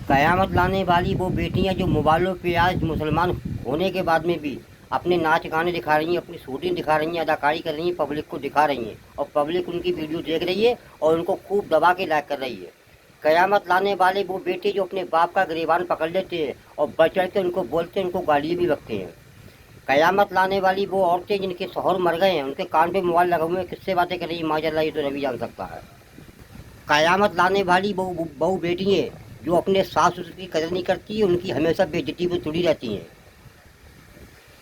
कयामत लाने वाली वो बेटियां जो मोबाइलों पे आज मुसलमान होने के बाद में भी अपने नाच गाने दिखा रही हैं, अपनी शूटिंग दिखा रही हैं, अदाकारी कर रही हैं, पब्लिक को दिखा रही हैं और पब्लिक उनकी वीडियो देख रही है और उनको खूब दबा के लाइक कर रही है। कयामत लाने वाले वो बेटे जो अपने बाप का गिरबान पकड़ लेते हैं और बढ़ चढ़ के उनको बोलते हैं, उनको गाली भी रखते हैं। कयामत लाने वाली वो औरतें जिनके शौहर मर गए हैं, उनके कान पे मोबाइल लगे हुए हैं, किससे बातें कर रही है माशाल्लाह, ये तो रवि जान सकता है। कयामत लाने वाली बहू बेटी हैं जो अपने सास ससुर की कदर नहीं करती, उनकी हमेशा बेइज्जती में तुड़ी रहती हैं।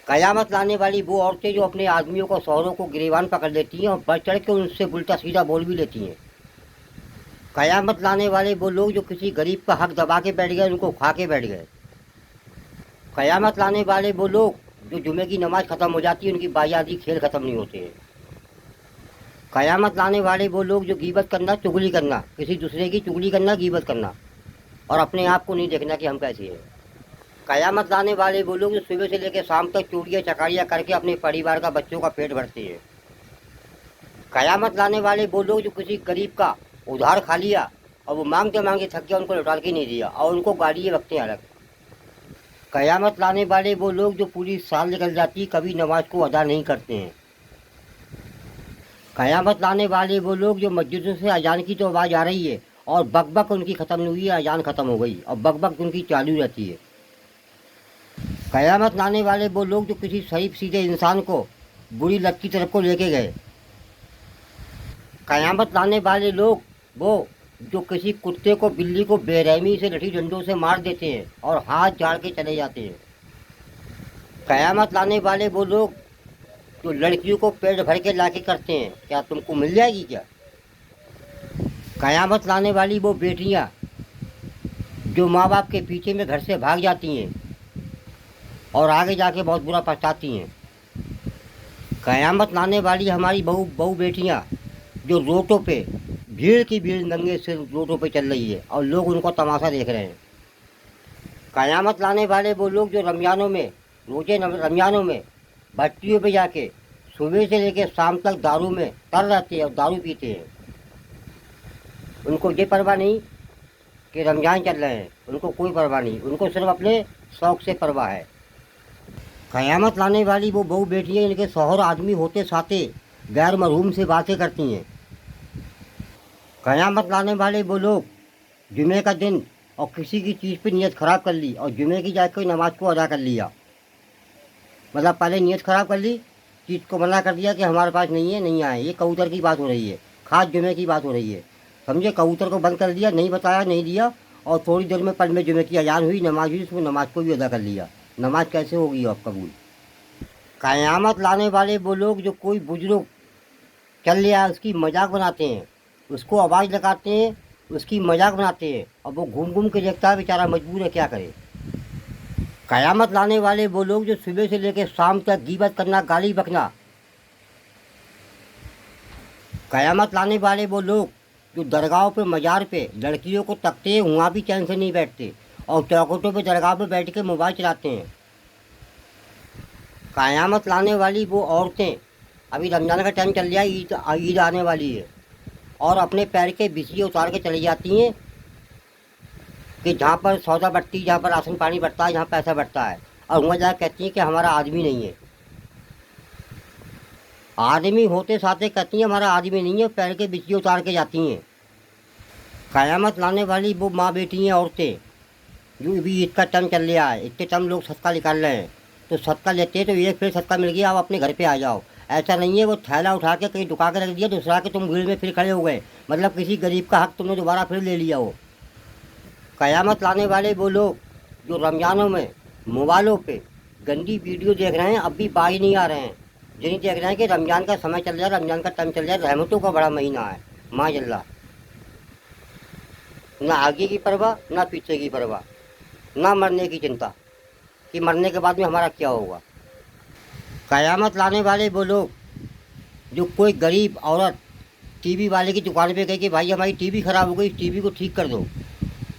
कयामत लाने वाली वो औरतें जो अपने आदमियों को शौहरों को गिरबान पकड़ लेती हैं और बढ़ चढ़ के उनसे उल्टा सीधा बोल भी लेती हैं। कयामत लाने वाले वो लोग जो किसी गरीब का हक दबा के बैठ गए, उनको खा के बैठ गए। कयामत लाने वाले वो लोग जो जुमे की नमाज ख़त्म हो जाती है, उनकी बायाती खेल ख़त्म नहीं होते हैं। कयामत लाने वाले वो लोग जो गीबत करना, चुगली करना, किसी दूसरे की चुगली करना, गीबत करना और अपने आप को नहीं देखना कि हम कैसे हैं। कयामत लाने वाले वो लोग जो सुबह से लेकर शाम तक चोरियाँ चकारियाँ करके अपने परिवार का, बच्चों का पेट भरते हैं। कयामत लाने वाले वो लोग जो किसी गरीब का उधार खा लिया और वो मांगते मांगते थक गया, उनको लौटा के नहीं दिया और उनको गालियाँ रखते हैं अलग। कयामत लाने वाले वो लोग जो पूरी साल निकल जाती कभी नमाज को अदा नहीं करते हैं। कयामत लाने वाले वो लोग जो मस्जिदों से अजान की तो आवाज़ आ रही है और बकबक उनकी ख़त्म नहीं हुई है, अजान ख़त्म हो गई और बकबक उनकी चालू रहती है। कयामत लाने वाले वो लोग जो किसी शरीफ सीधे इंसान को बुरी लत की तरफ को लेके गए। कयामत लाने वाले लोग वो जो किसी कुत्ते को, बिल्ली को बेरहमी से लठी डंडों से मार देते हैं और हाथ झाड़ के चले जाते हैं। कयामत लाने वाले वो लोग जो लड़कियों को पेट भर के लाके करते हैं, क्या तुमको मिल जाएगी क्या। कयामत लाने वाली वो बेटियां जो माँ बाप के पीछे में घर से भाग जाती हैं और आगे जाके बहुत बुरा पछताती हैं। कयामत लाने वाली हमारी बहू बहू बेटियां जो रोडों पे भीड़ की भीड़ नंगे से रोडों पे चल रही है और लोग उनको तमाशा देख रहे हैं। कयामत लाने वाले वो लोग जो रमज़ानों में, रोजे रमज़ानों में भट्टियों पे जाके सुबह से लेकर शाम तक दारू में तर रहते हैं और दारू पीते हैं। उनको ये परवाह नहीं कि रमज़ान चल रहे हैं, उनको कोई परवाह नहीं, उनको सिर्फ अपने शौक़ से परवाह है। कयामत लाने वाली वो बहू बेटियाँ इनके शौहर आदमी होते साथे गैर मरहूम से बातें करती हैं। कयामत लाने वाले वो लोग जुमे का दिन और किसी की चीज़ पे नियत ख़राब कर ली और जुमे की जाकर नमाज को अदा कर लिया। मतलब पहले नियत ख़राब कर ली, चीज़ को मना कर दिया कि हमारे पास नहीं है, नहीं आए। ये कबूतर की बात हो रही है, खास जुमे की बात हो रही है, समझे। कबूतर को बंद कर दिया, नहीं बताया, नहीं दिया और थोड़ी देर में पल में जुमे की अजान हुई, नमाज हुई, उसमें नमाज को भी अदा कर लिया। नमाज कैसे होगी अब कबूल। कयामत लाने वाले वो लोग जो कोई बुजुर्ग चल लिया उसकी मजाक बनाते हैं, उसको आवाज़ लगाते हैं, उसकी मजाक बनाते हैं और वो घूम घूम के देखता है, बेचारा मजबूर है, क्या करे। कयामत लाने वाले वो लोग जो सुबह से लेकर शाम तक गीबत करना, गाली बकना। कयामत लाने वाले वो लोग जो दरगाहों पे, मज़ार पे लड़कियों को तकते हैं, वहाँ भी चैन से नहीं बैठते और चौखटों पे, दरगाह पे बैठ के मोबाइल चलाते हैं। कयामत लाने वाली वो औरतें, अभी रमज़ान का टाइम चल रहा है, ईद आने वाली है और अपने पैर के बिछिए उतार के चली जाती हैं कि जहाँ पर सौदा बढ़ती, जहाँ पर राशन पानी बढ़ता है, जहाँ पैसा बढ़ता है, और वहाँ जाकर कहती हैं कि हमारा आदमी नहीं है। आदमी होते साथे कहती हैं हमारा आदमी नहीं है, पैर के बिछिए उतार के जाती हैं। कयामत लाने वाली वो माँ बेटी हैं, औरतें जो अभी ईद का टाइम चल रहा है, इतने टाइम लोग सदका निकाल रहे हैं, तो सदका लेते हैं तो एक फिर सदका मिल गया, आप अपने घर पे आ जाओ। ऐसा नहीं है वो थैला उठा के कहीं दुका के रख दिया, दूसरा के तुम भीड़ में फिर खड़े हो गए, मतलब किसी गरीब का हक तुमने दोबारा फिर ले लिया हो। कयामत लाने वाले वो लोग जो रमज़ानों में मोबाइलों पे गंदी वीडियो देख रहे हैं, अब भी बाज नहीं आ रहे हैं, जिन्हें देख रहे हैं कि रमज़ान का समय चल रहा है, रमज़ान का टाइम चल रहा है, रहमतों का बड़ा महीना है माशाअल्लाह। ना आगे की परवाह, ना पीछे की परवाह, ना मरने की चिंता कि मरने के बाद में हमारा क्या होगा। कयामत लाने वाले वो लोग जो कोई गरीब औरत टीवी वाले की दुकान पे गई कि भाई हमारी टीवी ख़राब हो गई, इस टीवी को ठीक कर दो,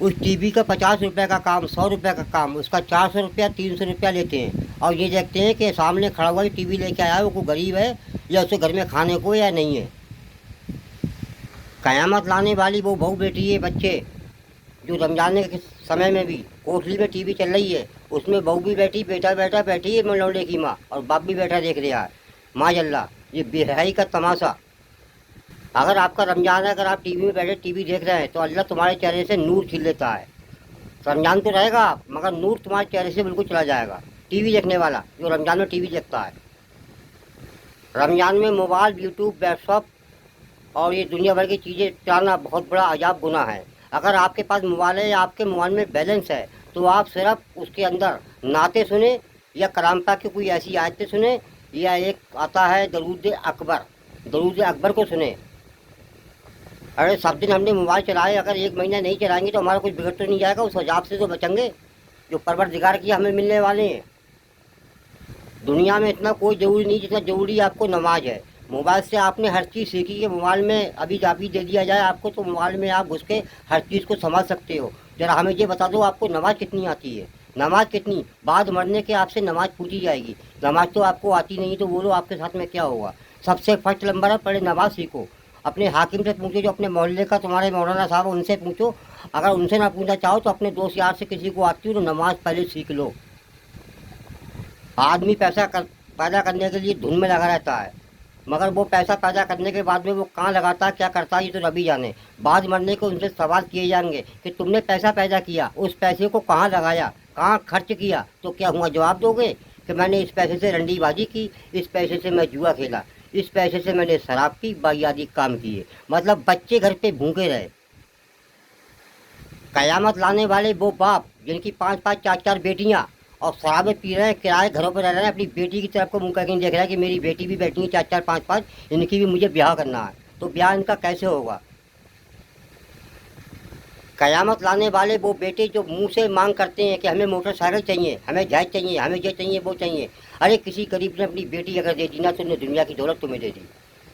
उस टीवी का 50 रुपये का काम, 100 रुपये का काम, उसका 400 रुपया, 300 रुपया लेते हैं और ये देखते हैं कि सामने खड़ा हुआ टीवी लेके आया है वो कोई गरीब है या उसके घर में खाने को या नहीं है। कयामत लाने वाली वो बहू बेटी है, बच्चे जो रमज़ान के समय में भी कोठली में टीवी चल रही है, उसमें बहू भी बैठी, बेटा बैठा बैठी है लौंडे की माँ, और बाप भी बैठा देख रहा है। माशाल्लाह, ये बेहयाई का तमाशा। अगर आपका रमजान है, अगर आप टीवी में बैठे टीवी देख रहे हैं, तो अल्लाह तुम्हारे चेहरे से नूर छीन लेता है। रमजान तो रहेगा आप, मगर नूर तुम्हारे चेहरे से बिल्कुल चला जाएगा। टीवी देखने वाला जो रमजान में टीवी देखता है, रमजान में मोबाइल, यूट्यूब, व्हाट्सअप और ये दुनिया भर की चीज़ें चलाना बहुत बड़ा अजाब गुनाह है। अगर आपके पास मोबाइल है या आपके मोबाइल में बैलेंस है, तो आप सिर्फ उसके अंदर नाते सुने या कलाम पाक की कोई ऐसी आयतें सुने, या एक आता है दरूद अकबर को सुने। अरे सब दिन हमने मोबाइल चलाए, अगर एक महीना नहीं चलाएंगे तो हमारा कुछ बिगड़ तो नहीं जाएगा? उस अजाब से तो बचेंगे जो परवरदिगार की हमें मिलने वाले हैं। दुनिया में इतना कोई ज़रूरी नहीं जितना ज़रूरी आपको नमाज है। मोबाइल से आपने हर चीज़ सीखी है। मोबाइल में अभी दे दिया जाए आपको, तो मोबाइल में आप घुस के हर चीज़ को समझ सकते हो। जरा हमें ये बता दो, आपको नमाज कितनी आती है? नमाज कितनी? बाद मरने के आपसे नमाज पूछी जाएगी। नमाज तो आपको आती नहीं, तो बोलो आपके साथ में क्या होगा? सबसे फर्स्ट नंबर है, पहले नमाज सीखो। अपने हाकिम से पूछो, जो अपने मोहल्ले का तुम्हारे मौलाना साहब, उनसे पूछो। अगर उनसे ना पूछना चाहो तो अपने दोस्त यार से किसी को आती हो तो नमाज पहले सीख लो। आदमी पैदा करने के लिए धुन में लगा रहता है, मगर वो पैसा पैदा करने के बाद में वो कहाँ लगाता है, क्या करता है, ये तो रबी जाने। बाद मरने को उनसे सवाल किए जाएंगे कि तुमने पैसा पैदा किया, उस पैसे को कहाँ लगाया, कहाँ खर्च किया, तो क्या हुआ? जवाब दोगे कि मैंने इस पैसे से रंडीबाजी की, इस पैसे से मैं जुआ खेला, इस पैसे से मैंने शराब की, बायादी काम किए। मतलब बच्चे घर पे भूखे रहे। कयामत लाने वाले वो बाप जिनकी 5-5 4-4 बेटियां और शराबें पी रहे हैं, किराए घरों पर रह रहे हैं, अपनी बेटी की तरफ को मुंह करके देख रहा है कि मेरी बेटी भी बैठी है 4-4 5-5, इनकी भी मुझे ब्याह करना है। तो ब्याह इनका कैसे होगा? कयामत लाने वाले वो बेटे जो मुंह से मांग करते हैं कि हमें मोटरसाइकिल चाहिए, हमें जहाज चाहिए, हमें ये चाहिए, वो चाहिए। अरे किसी गरीब ने अपनी बेटी अगर दे दी ना, तो उन्हें दुनिया की दौलत तुम्हें दे दी।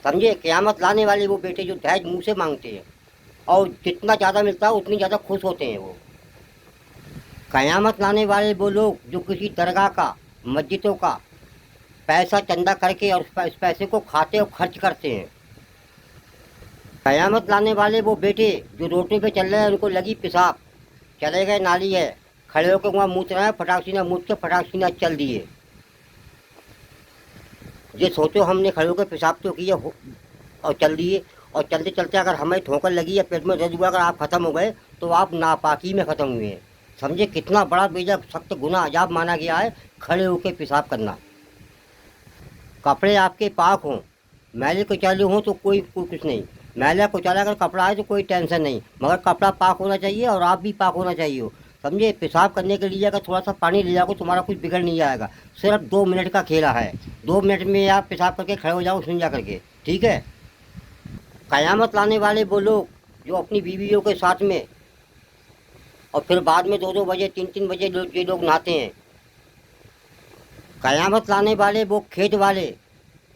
समझे? कयामत लाने वाले वो बेटे जो दहेज मुंह से मांगते हैं, और जितना ज़्यादा मिलता है उतनी ज़्यादा खुश होते हैं वो। कयामत लाने वाले वो लोग जो किसी दरगाह का, मस्जिदों का पैसा चंदा करके और उस पैसे को खाते और खर्च करते हैं। कयामत लाने वाले वो बेटे जो रोटी पे चल रहे हैं, उनको लगी पेशाब, चले गए नाली है, खड़े होकर वहाँ मूत रहे हैं, फटाक सीना मूत के फटाक सीना चल दिए। ये सोचो, हमने खड़े होकर पेशाब तो किया और चल दिए, और चलते चलते अगर हमें ठोकर लगी या पेट में दर्द हुआ, अगर आप ख़त्म हो गए तो आप नापाकी में ख़त्म हुए हैं। समझे? कितना बड़ा बेजा सख्त गुनाह अजाब माना गया है खड़े होकर पेशाब करना। कपड़े आपके पाक हों, मैले कुचाले हों तो कोई कुछ नहीं। मैला कुचाला अगर कपड़ा है तो कोई टेंशन नहीं, मगर कपड़ा पाक होना चाहिए और आप भी पाक होना चाहिए हो। समझे? पेशाब करने के लिए अगर थोड़ा सा पानी ले जाओगे, तुम्हारा कुछ बिगड़ नहीं जाएगा। सिर्फ 2 मिनट का खेला है, 2 मिनट में आप पेशाब करके खड़े हो जाओ सुन जा करके, ठीक है? कयामत लाने वाले वो लोग जो अपनी बीवियों के साथ में और फिर बाद में 2-2 बजे 3-3 बजे ये लोग नहाते हैं। कयामत लाने वाले वो खेत वाले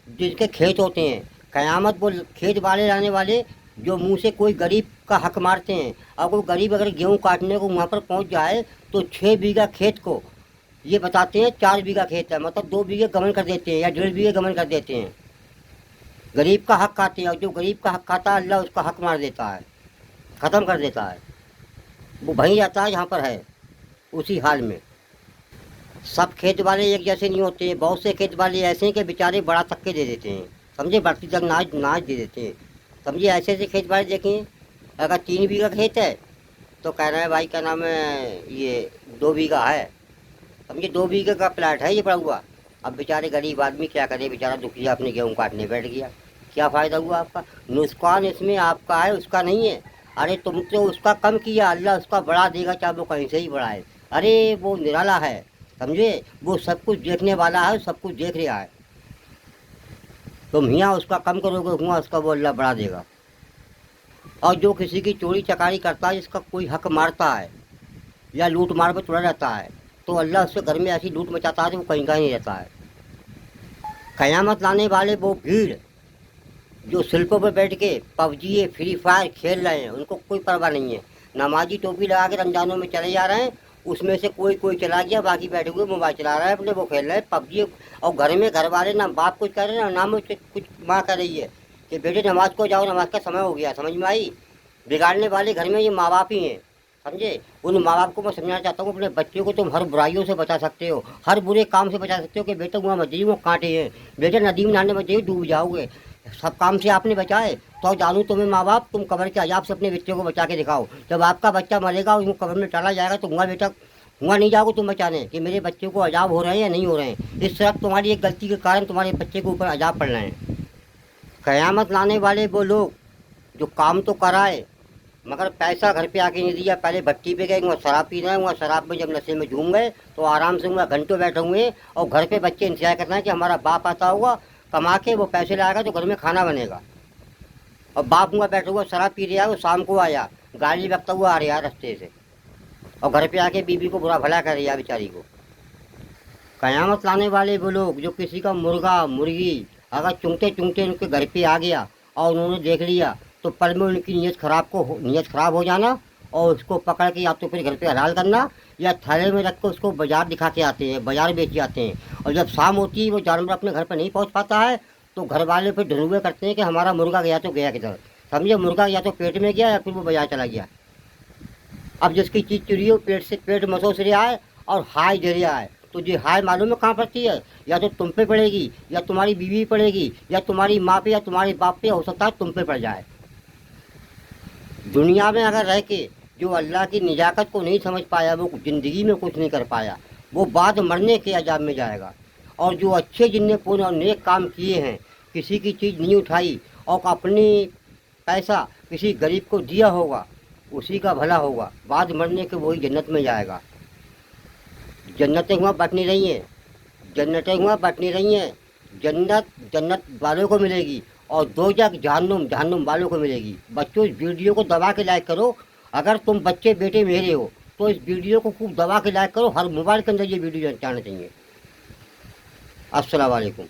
जिसके खेत होते हैं। कयामत वो खेत वाले लाने वाले जो मुंह से कोई गरीब का हक मारते हैं। और कोई गरीब अगर गेहूँ काटने को वहाँ पर पहुँच जाए तो 6 बीघा खेत को ये बताते हैं 4 बीघा खेत है, मतलब 2 बीघे गमन कर देते हैं या 1.5 बीघे गमन कर देते हैं। गरीब का हक खाते हैं, और जो गरीब का हक खाता है अल्लाह उसका हक मार देता है, ख़त्म कर देता है। वो वहीं जाता है जहाँ पर है, उसी हाल में। सब खेत वाले एक जैसे नहीं होते हैं। बहुत से खेत वाले ऐसे हैं कि बेचारे बड़ा तक के दे देते हैं। समझे? बढ़ती तक नाज दे देते हैं। समझे? ऐसे ऐसे खेत वाले देखें, अगर 3 बीघा खेत है तो कह रहे हैं भाई क्या नाम है, ये 2 बीघा है। समझे? 2 बीघे का प्लाट है ये पड़ा हुआ। अब बेचारे गरीब आदमी क्या करे, बेचारा दुखिया अपने गेहूँ काटने बैठ गया। क्या फ़ायदा हुआ आपका? नुकसान इसमें आपका है, उसका नहीं है। अरे तुम तो उसका कम किया, अल्लाह उसका बढ़ा देगा, चाहे वो कहीं से ही बढ़ाए। अरे वो निराला है। समझे? वो सब कुछ देखने वाला है, सब कुछ देख रहा है। तुम यहाँ उसका कम करोगे, हुआ उसका वो अल्लाह बढ़ा देगा। और जो किसी की चोरी चकारी करता है, जिसका कोई हक मारता है या लूट मार पर तुड़ा रहता है, तो अल्लाह उसके घर में ऐसी लूट मचाता है कि वो कहीं का नहीं रहता है। कयामत लाने वाले वो भीड़ जो शिल्पों पर बैठ के पबजी फ्री फायर खेल रहे हैं, उनको कोई परवाह नहीं है। नमाजी टोपी लगा के रमजानों में चले जा रहे हैं, उसमें से कोई चला गया, बाकी बैठे हुए मोबाइल चला रहा है अपने, वो खेल रहे हैं पबजी। और घर में घर वाले ना बाप कुछ कह रहे हैं ना माँ कुछ माँ कह रही है कि बेटे नमाज को जाओ, नमाज का समय हो गया। समझ में आई? बिगाड़ने वाले घर में ये माँ बाप ही हैं। समझे। उन माँ बाप को मैं समझाना चाहता हूँ, अपने बच्चे को तुम हर बुराइयों से बचा सकते हो, हर बुरे काम से बचा सकते हो कि बेटा वहाँ मत जाइए, वो कांटे हैं, बेटा नदी में नहाने मत जाइए, डूब जाओगे। सब काम से आपने बचाए तो जानूँ तुम्हें माँ बाप, तुम कब्र के अजाब से अपने बच्चे को बचा के दिखाओ। जब आपका बच्चा मरेगा और उसको कब्र में डाला जाएगा तो वहाँ बेटा वहाँ नहीं जाओगे तुम बचाने कि मेरे बच्चे को अजाब हो रहे हैं या नहीं हो रहे हैं। इस तरह तुम्हारी एक गलती के कारण तुम्हारे बच्चे के ऊपर अजाब पड़ रहे हैं। क़यामत लाने वाले वो लोग जो काम तो कराए मगर पैसा घर पे आके नहीं दिया। पहले भट्टी पे गए, वहाँ शराब पी रहे हैं, वहाँ शराब में जब नशे में झूम गए तो आराम से वहाँ घंटों बैठे हुए और घर पे बच्चे इंतजार कर रहे हैं कि हमारा बाप आता होगा कमा के, वो पैसे लाएगा तो घर में खाना बनेगा। और बाप वहाँ बैठा हुआ शराब पी रहा है, वो शाम को आया गाड़ी रखता हुआ आ रहा है रास्ते से और घर पे आके बीबी को बुरा भला कर रही है बेचारी को। क़यामत लाने वाले वो लोग जो किसी का मुर्गा मुर्गी अगर चुंगते चुंगते उनके घर पे आ गया और उन्होंने देख लिया तो पल में उनकी नीयत ख़राब हो जाना और उसको पकड़ के या तो फिर घर पे हलाल करना या थैले में रख कर उसको बाज़ार दिखा के आते हैं, बाज़ार बेच के आते हैं। और जब शाम होती है वो जानवर अपने घर पर नहीं पहुंच पाता है तो घर वाले फिर ढूंढवे करते हैं कि हमारा मुर्गा गया तो गया किधर। समझे, मुर्गा या तो पेट में गया या फिर वो बाज़ार चला गया। अब जिसकी चीज़ चुरी हो पेट मसोस रहा है और हाय दे रहा है तो ये हाय मालूम है कहाँ पड़ती है, या तो तुम पे पड़ेगी या तुम्हारी बीवी पड़ेगी या तुम्हारी माँ पे या तुम्हारे बाप पे, हो सकता है तुम पे पड़ जाए। दुनिया में अगर रह के जो अल्लाह की निजाकत को नहीं समझ पाया, वो ज़िंदगी में कुछ नहीं कर पाया, वो बाद मरने के अजाब में जाएगा। और जो अच्छे जिनने पूर्ण और नेक काम किए हैं, किसी की चीज़ नहीं उठाई और अपनी पैसा किसी गरीब को दिया होगा, उसी का भला होगा, बाद मरने के वही जन्नत में जाएगा। जन्नतें हुआ बटनी रही हैं, जन्नतें हुआ बटनी रही हैं। जन्नत वालों को मिलेगी और दोज़ख जहन्नुम वालों को मिलेगी। बच्चों इस वीडियो को दबा के लाइक करो। अगर तुम बच्चे बेटे मेरे हो तो इस वीडियो को खूब दबा के लाइक करो। हर मोबाइल के अंदर ये वीडियो जाना चाहिए। अस्सलाम वालेकुम।